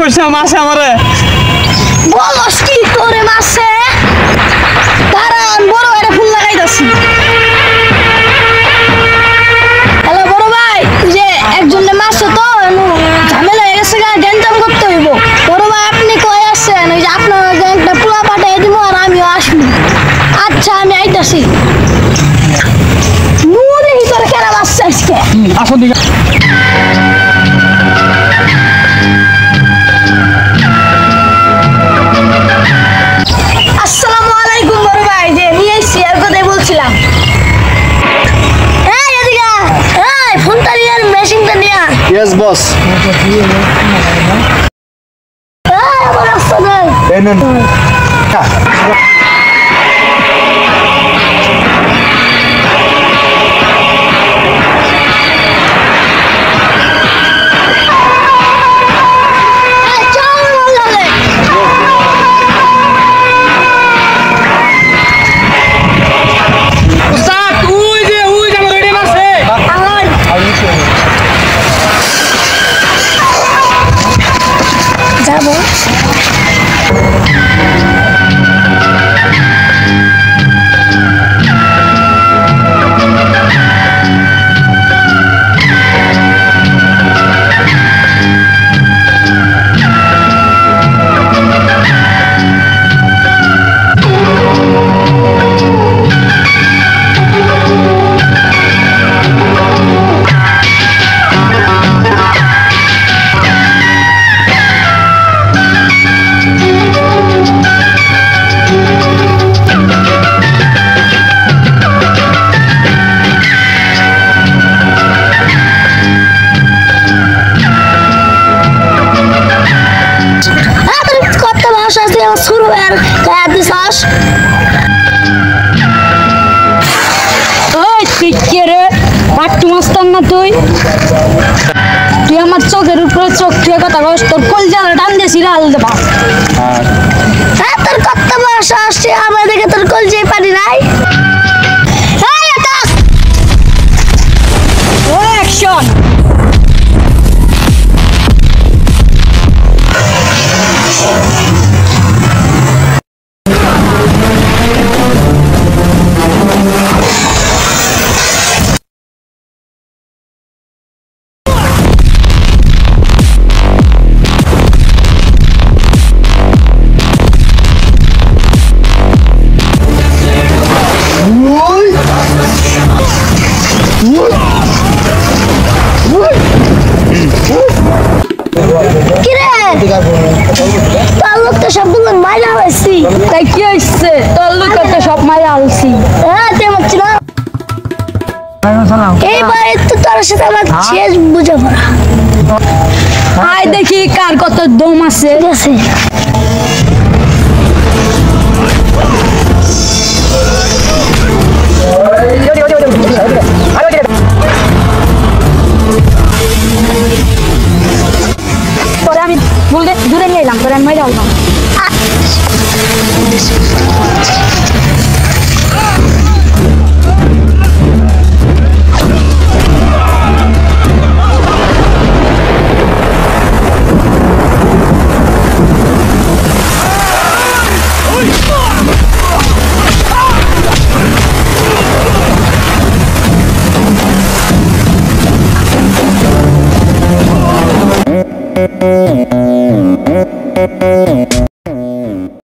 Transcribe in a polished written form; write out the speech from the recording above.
করছে মাসে আমারে বলস কি তোরে মাসে কারণ বড় ভাইরে ফুল লাগাইতাছি হ্যালো বড় ভাই যে একজনের মাসে তো ঝামেলা হয়ে গেছে গ্যাঞ্জাম করতে হইব বড় ভাই আপনি কই আসছেন ওই যে আপনার একটা পোলা পাঠিয়ে দিব আর আমিও আসবো আচ্ছা আমি আইতাছি নুরে ভিতরে কেনা মাসছে আজকে আসো দিকে আসসালামু আলাইকুম বড় ভাই যে নিয়ে এসেছি আর কথাই বলছিলাম এই এদিকে এই ফোনটা নিয়ে আর মেশিনটা নিয়ে Yes, boss. এই আমার রাস্তা নেই এই চল বললে উস্তাদ ওই যে আমার রেডি মাসে আমার যাবো কত ভাষা আছে আমার শুরু আর কায়া দিছাস ওই তুই কে রে পাট্টু মাস্তান না তুই তুই আমার চোখের উপরে চোখ দিয়ে কথা কস তোর কলজালা টান দিয়েছি লাল দেবা হ্যাঁ তোর কত ভাষা আসছে আমার দেখে তোর কলজে পারি নাই এই আকাশ ও অ্যাকশন কি রে তোর লোক তো সবগুলো মাইলা হয়েছি তাই কি হইছে তোর লোক তো সব মায়া আলছি হ্যাঁ তেমন ছিল এইবার তো তোর সাথে আমার শেষ বুঝাপড়া আয় দেখি কার কত দম আছে ঠিক আছে তোরে আমি দূরে নিয়ে এলাম তোরে আমি মাইরা আললাম